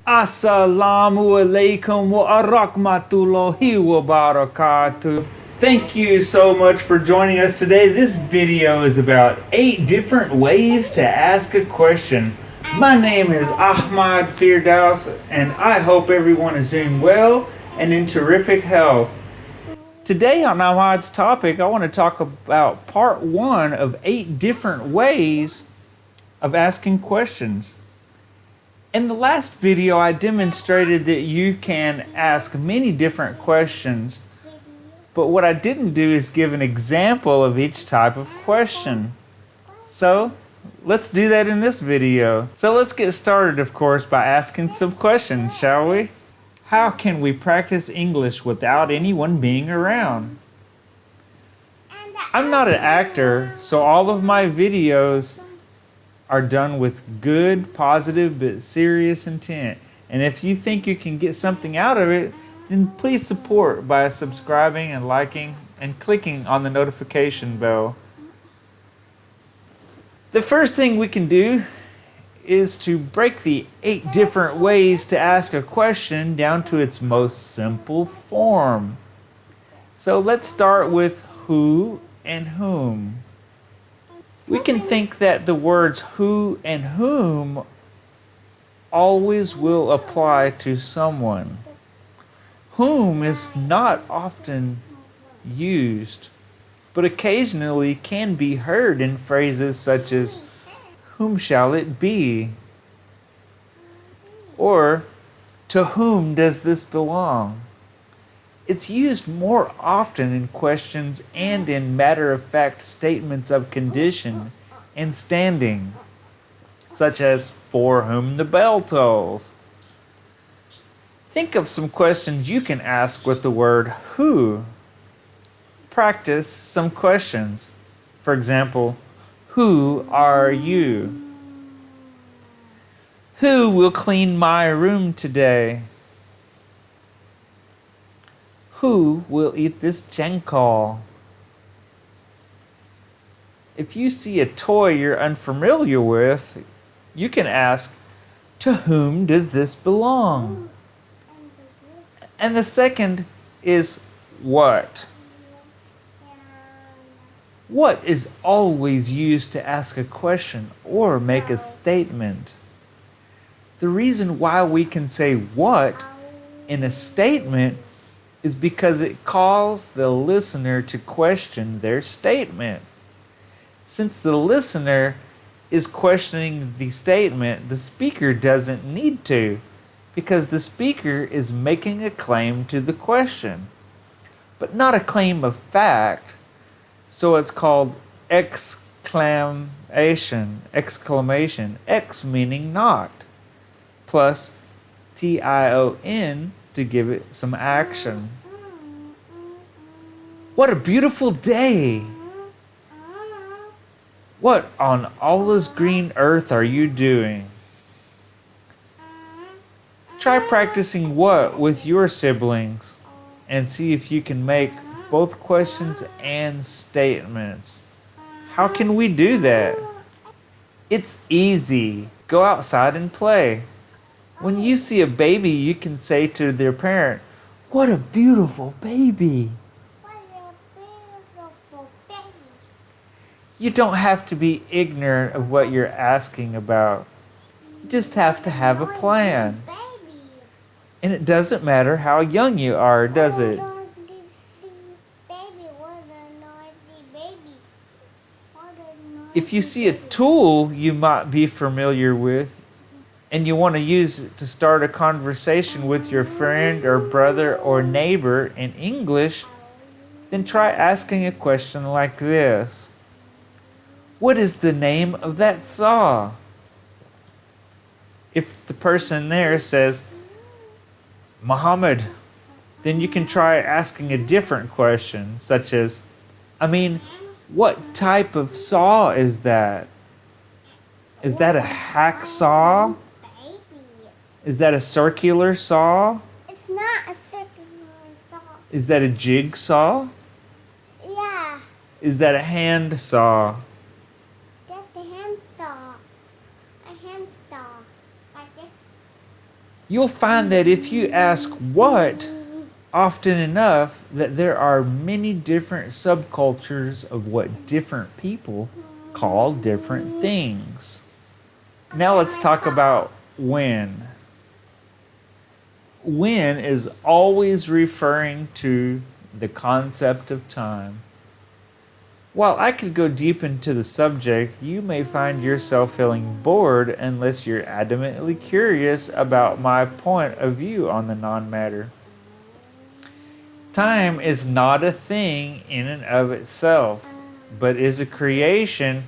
Assalamu alaikum wa rahmatullahi wa barakatuh. Thank you so much for joining us today. This video is about 8 different ways to ask a question. My name is Ahmad Firdaus, and I hope everyone is doing well and in terrific health. Today on Ahmad's topic, I want to talk about part 1 of 8 different ways of asking questions. In the last video, I demonstrated that you can ask many different questions, but what I didn't do is give an example of each type of question. So, let's do that in this video. So let's get started, of course, by asking some questions, shall we? How can we practice English without anyone being around? I'm not an actor, so all of my videos are done with good, positive, but serious intent. And if you think you can get something out of it, then please support by subscribing and liking and clicking on the notification bell. The first thing we can do is to break the 8 different ways to ask a question down to its most simple form. So let's start with who and whom. We can think that the words who and whom always will apply to someone. Whom is not often used, but occasionally can be heard in phrases such as, whom shall it be? Or, to whom does this belong? It's used more often in questions and in matter-of-fact statements of condition and standing, such as, for whom the bell tolls. Think of some questions you can ask with the word who. Practice some questions. For example, who are you? Who will clean my room today? Who will eat this chenkal? If you see a toy you're unfamiliar with, you can ask, to whom does this belong? And the second is what. What is always used to ask a question or make a statement. The reason why we can say what in a statement is because it calls the listener to question their statement. Since the listener is questioning the statement, the speaker doesn't need to, because the speaker is making a claim to the question, but not a claim of fact. So it's called exclamation, X meaning not, plus TION to give it some action. What a beautiful day! What on all this green earth are you doing? Try practicing what with your siblings and see if you can make both questions and statements. How can we do that? It's easy. Go outside and play. When you see a baby, you can say to their parent, what a beautiful baby. What a beautiful baby. You don't have to be ignorant of what you're asking about. You just have to have a plan. And it doesn't matter how young you are, does it? If you see a tool you might be familiar with, and you want to use it to start a conversation with your friend or brother or neighbor in English, then try asking a question like this. What is the name of that saw? If the person there says, Muhammad, then you can try asking a different question, such as, what type of saw is that? Is that a hacksaw? Is that a circular saw? It's not a circular saw. Is that a jigsaw? Yeah. Is that a hand saw? That's the hand saw. A hand saw. Like this. you'll find that if you ask what often enough, that there are many different subcultures of what different people call different things. Now let's talk about when. When is always referring to the concept of time. While I could go deep into the subject, you may find yourself feeling bored unless you're adamantly curious about my point of view on the non-matter. Time is not a thing in and of itself, but is a creation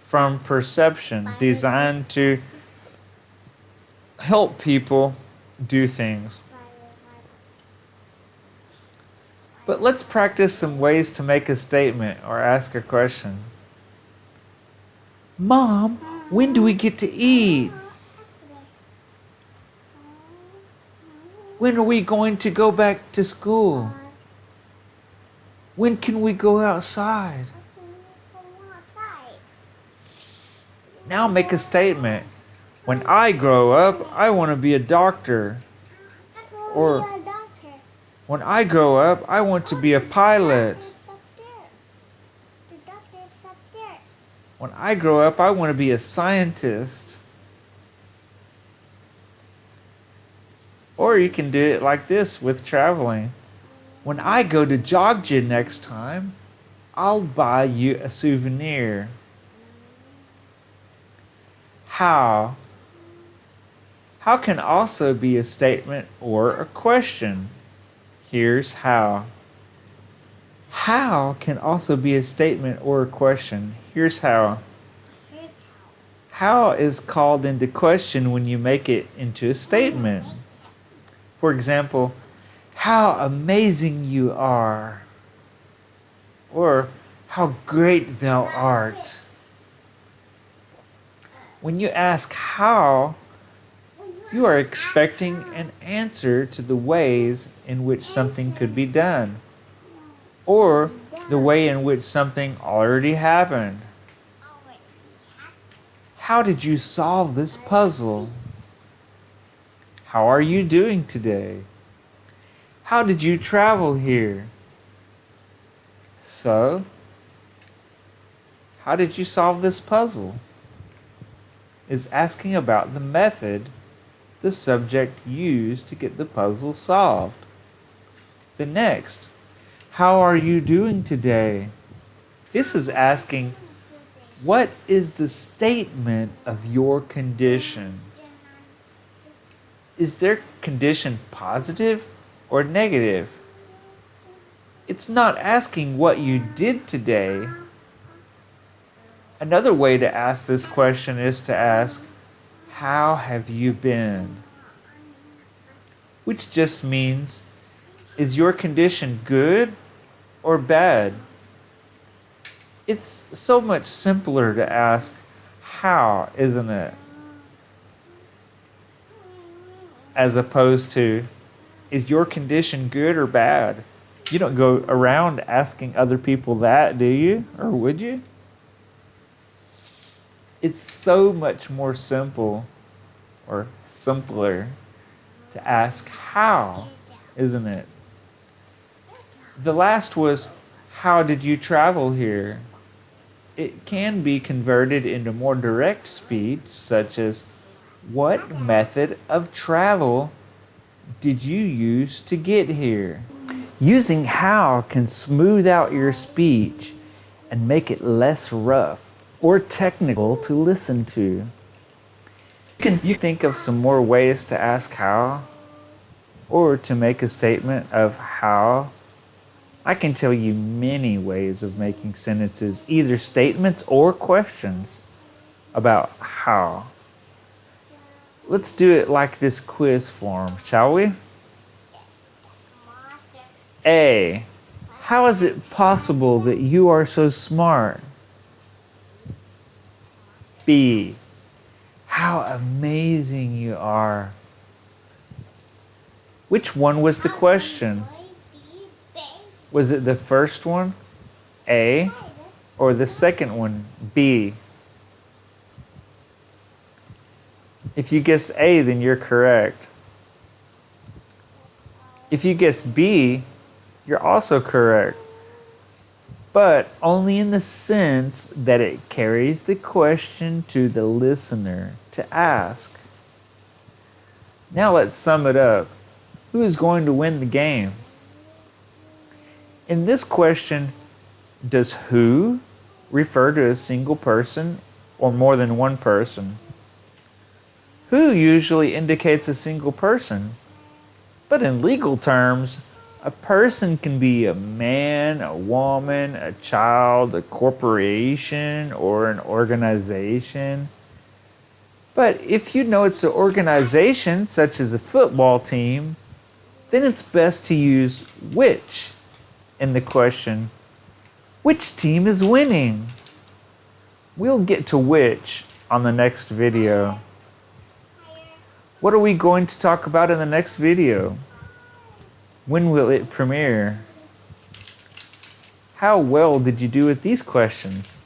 from perception designed to help people do things. But let's practice some ways to make a statement or ask a question. Mom, when do we get to eat? When are we going to go back to school? When can we go outside? Now make a statement. When I grow up, I want to be a doctor. Or when I grow up, I want to be a pilot. When I grow up, I want to be a scientist. Or you can do it like this with traveling. When I go to Georgia next time, I'll buy you a souvenir. How? How can also be a statement or a question. Here's how. How can also be a statement or a question. Here's how. How is called into question when you make it into a statement. For example, how amazing you are. Or how great thou art. When you ask how, you are expecting an answer to the ways in which something could be done, or the way in which something already happened. How did you solve this puzzle? How are you doing today? How did you travel here? So, how did you solve this puzzle? Is asking about the method the subject used to get the puzzle solved. The next, how are you doing today? This is asking, what is the statement of your condition? Is their condition positive or negative? It's not asking what you did today. Another way to ask this question is to ask, how have you been? Which just means, is your condition good or bad? It's so much simpler to ask how, isn't it? As opposed to, is your condition good or bad? You don't go around asking other people that, do you? Or would you? It's so much more simple or simpler to ask how, isn't it? The last was, how did you travel here? It can be converted into more direct speech, such as, what method of travel did you use to get here? Using how can smooth out your speech and make it less rough or technical to listen to. Can you think of some more ways to ask how? Or to make a statement of how? I can tell you many ways of making sentences, either statements or questions, about how. Let's do it like this quiz form, shall we? A. How is it possible that you are so smart? B. How amazing you are. Which one was the question? Was it the first one, A, or the second one, B? If you guessed A, then you're correct. If you guess B, you're also correct, but only in the sense that it carries the question to the listener to ask. Now let's sum it up. Who is going to win the game? In this question, does who refer to a single person or more than one person? Who usually indicates a single person, but in legal terms, a person can be a man, a woman, a child, a corporation, or an organization. But if you know it's an organization, such as a football team, then it's best to use which in the question. Which team is winning? We'll get to which on the next video. What are we going to talk about in the next video? When will it premiere? How well did you do with these questions?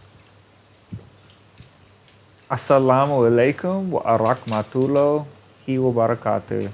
Assalamu alaikum wa rahmatullahi wa barakatuh.